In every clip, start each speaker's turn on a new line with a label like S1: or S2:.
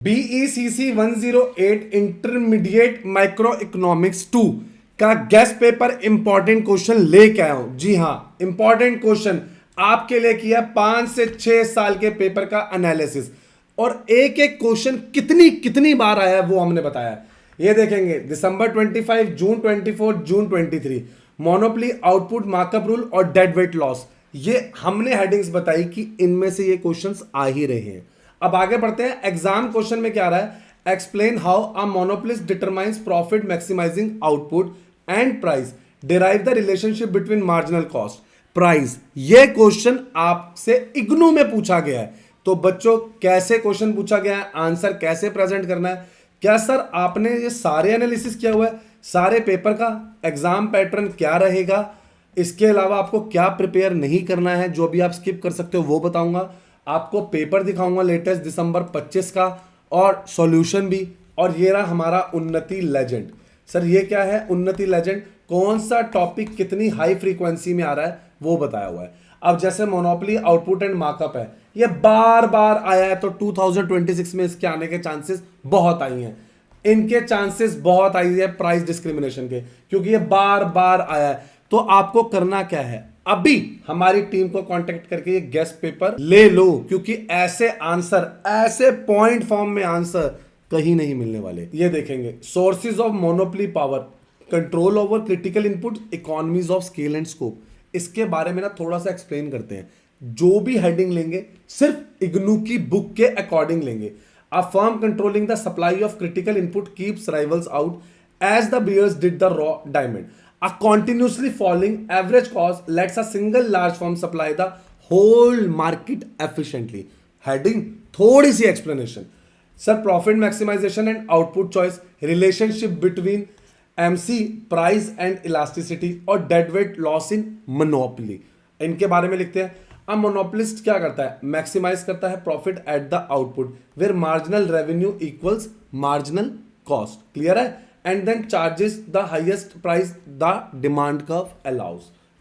S1: BECC 108 intermediate micro economics 2 का guest paper important question लेके आया हूं। जी हां, इंपॉर्टेंट क्वेश्चन आपके लिए किया 5 से 6 साल के पेपर का एनालिसिस, और एक एक क्वेश्चन कितनी कितनी बार आया है वो हमने बताया। ये देखेंगे दिसंबर 25, जून 24, जून 23, मोनोपोली, आउटपुट, मार्कअप रूल और डेड वेट लॉस। ये हमने हेडिंग्स बताई कि इनमें से ये क्वेश्चंस आ ही रहे हैं। अब आगे बढ़ते हैं। एग्जाम क्वेश्चन में क्या आ रहा है? Explain how a monopolist determines profit maximising output and price, derive the relationship between marginal cost price. ये क्वेश्चन आपसे इग्नू में पूछा गया है। तो बच्चों, कैसे क्वेश्चन पूछा गया है, आंसर कैसे प्रेजेंट करना है? क्या सर आपने ये सारे एनालिसिस किया हुआ है, सारे पेपर का एग्जाम पैटर्न क्या रहेगा, इसके अलावा आपको क्या प्रिपेयर नहीं करना है, जो भी आप स्किप कर सकते हो वो बताऊंगा। आपको पेपर दिखाऊंगा लेटेस्ट दिसंबर 25 का, और सॉल्यूशन भी। और ये रहा हमारा उन्नति लेजेंड। सर ये क्या है उन्नति लेजेंड? कौन सा टॉपिक कितनी हाई फ्रीक्वेंसी में आ रहा है वो बताया हुआ है। अब जैसे मोनोपोली, आउटपुट एंड मार्कअप है, ये बार बार आया है, तो 2026 में इसके आने के चांसेस बहुत आई हैं। इनके चांसेस बहुत आई है प्राइस डिस्क्रिमिनेशन के, क्योंकि ये बार बार आया है। तो आपको करना क्या है, अभी हमारी टीम को कांटेक्ट करके ये गेस्ट पेपर ले लो, क्योंकि ऐसे आंसर, ऐसे पॉइंट फॉर्म में आंसर कहीं नहीं मिलने वाले। ये देखेंगे sources of monopoly power, control over critical input, economies of scale and scope. इसके बारे में ना थोड़ा सा एक्सप्लेन करते हैं। जो भी हेडिंग लेंगे सिर्फ इग्नू की बुक के अकॉर्डिंग लेंगे। A firm controlling the supply of critical input keeps rivals out as the bears did the raw diamond. A continuously falling average cost lets a single large firm supply the whole market efficiently. Heading थोड़ी सी explanation. Sir, profit maximization and output choice, relationship between MC price and elasticity और dead weight loss in monopoly. इनके बारे में लिखते हैं। अब monopolist क्या करता है? मैक्सिमाइज करता है profit at the output where marginal revenue equals marginal cost. Clear है? And then charges the highest price the demand curve allows.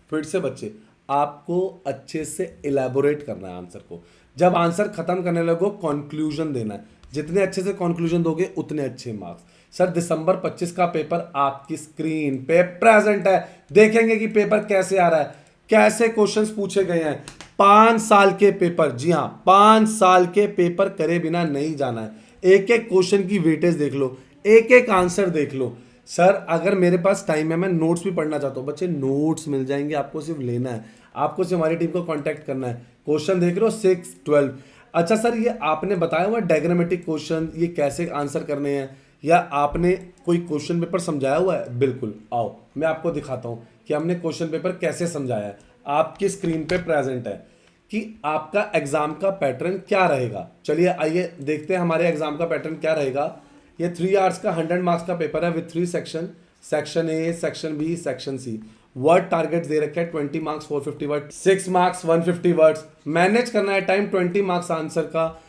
S1: फिर से बच्चे, आपको अच्छे से इलेबोरेट करना है आंसर को। जब आंसर खत्म करने लगो, कंक्लूजन देना है। जितने अच्छे से कंक्लूजन दोगे उतने अच्छे मार्क्स। सर दिसंबर 25 का पेपर आपकी स्क्रीन पे प्रेजेंट है। देखेंगे कि पेपर कैसे आ रहा है, कैसे क्वेश्चंस पूछे गए हैं। 5 साल के पेपर, जी हां 5 साल के पेपर करे बिना नहीं जाना है। एक एक क्वेश्चन की वेटेज देख लो, एक एक आंसर देख लो। सर अगर मेरे पास टाइम है, मैं नोट्स भी पढ़ना चाहता हूं, बच्चे नोट्स मिल जाएंगे, आपको सिर्फ लेना है। आपको सिर्फ हमारी टीम को कांटेक्ट करना है। क्वेश्चन देख लो 6, 12। अच्छा सर, ये आपने बताया हुआ डायग्रामेटिक क्वेश्चन, ये कैसे आंसर करने हैं, या आपने कोई क्वेश्चन पेपर समझाया हुआ है? बिल्कुल, आओ मैं आपको दिखाता हूँ कि हमने क्वेश्चन पेपर कैसे समझाया है। आपकी स्क्रीन पे प्रेजेंट है कि आपका एग्जाम का पैटर्न क्या रहेगा। चलिए आइए देखते हैं हमारे एग्जाम का पैटर्न क्या रहेगा। ये 3 आवर्स का 100 मार्क्स का पेपर है with 3 section, section A, section B, section C. Word target दे रखे हैं 20 marks 450 word, 6 marks 150 words. Manage करना है टाइम 20 मार्क्स आंसर का।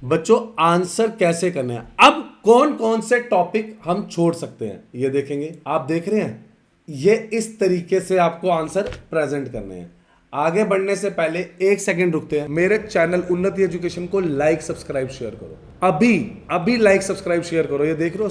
S1: बच्चों आंसर कैसे करने हैं, अब कौन कौन से टॉपिक हम छोड़ सकते हैं ये देखेंगे। आप देख रहे हैं, ये इस तरीके से आपको आंसर प्रेजेंट करने हैं। आगे बढ़ने से पहले 1 सेकंड रुकते हैं। मेरे चैनल उन्नति एजुकेशन को लाइक, सब्सक्राइब, शेयर करो। अभी लाइक, सब्सक्राइब, शेयर करो। ये देख रहे हो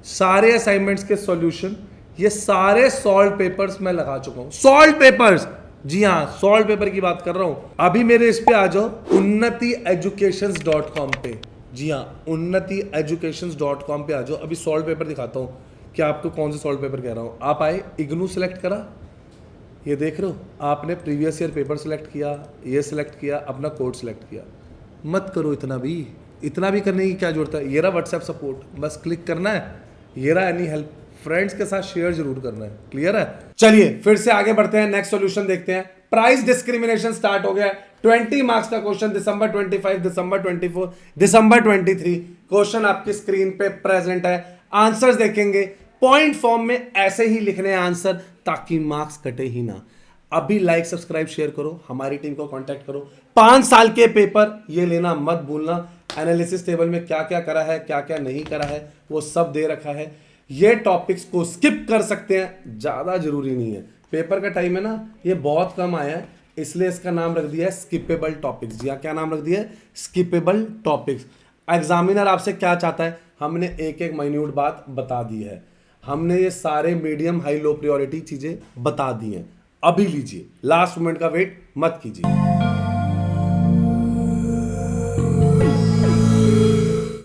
S1: सारे असाइनमेंट्स के सॉल्यूशन, ये सारे सॉल्व पेपर्स मैं लगा चुका हूं। सॉल्व पेपर्स, जी हाँ सॉल्व पेपर की बात कर रहा हूं। अभी मेरे इस पे आ जाओ unnatieducations.com पे। जी हाँ unnatieducations.com पे आ जाओ। अभी सॉल्व पेपर दिखाता हूं कि आपको कौन से सॉल्व पेपर कह रहा हूं। आप आए, इग्नू सेलेक्ट करा, ये देख रहे हो, आपने प्रीवियस ईयर पेपर सेलेक्ट किया, ये सेलेक्ट किया, अपना कोड सेलेक्ट किया। मत करो इतना भी करने की क्या जरूरत है। ये रहा व्हाट्सएप सपोर्ट, बस क्लिक करना है। ये रहा एनी हेल्प, फ्रेंड्स के साथ शेयर जरूर करना है। क्लियर है? चलिए फिर से आगे बढ़ते हैं, नेक्स्ट सॉल्यूशन देखते हैं। प्राइस डिस्क्रिमिनेशन स्टार्ट हो गया है। 20 मार्क्स का क्वेश्चन, दिसंबर 25, दिसंबर 24, दिसंबर 23। क्वेश्चन आपकी स्क्रीन पे प्रेजेंट है। आंसर्स देखेंगे, पॉइंट फॉर्म में ऐसे ही लिखने हैं आंसर, ताकि मार्क्स कटे ही ना। अभी लाइक, सब्सक्राइब, शेयर करो, हमारी टीम को कांटेक्ट करो। 5 साल के पेपर ये लेना मत भूलना। एनालिसिस टेबल में क्या क्या करा है, क्या क्या नहीं करा है, वो सब दे रखा है। ये टॉपिक्स को स्किप कर सकते हैं, ज्यादा जरूरी नहीं है। पेपर का टाइम है ना, ये बहुत कम आया है, इसलिए इसका नाम रख दिया है स्किपेबल टॉपिक्स। जी हाँ, क्या नाम रख दिया है? Skippable topics. एग्जामिनर आपसे क्या चाहता है, हमने एक एक माइन्यूट बात बता दी है, हमने ये सारे मीडियम हाई लो प्रायोरिटी चीजें बता दी हैं। अभी लीजिए, लास्ट मोमेंट का वेट मत कीजिए।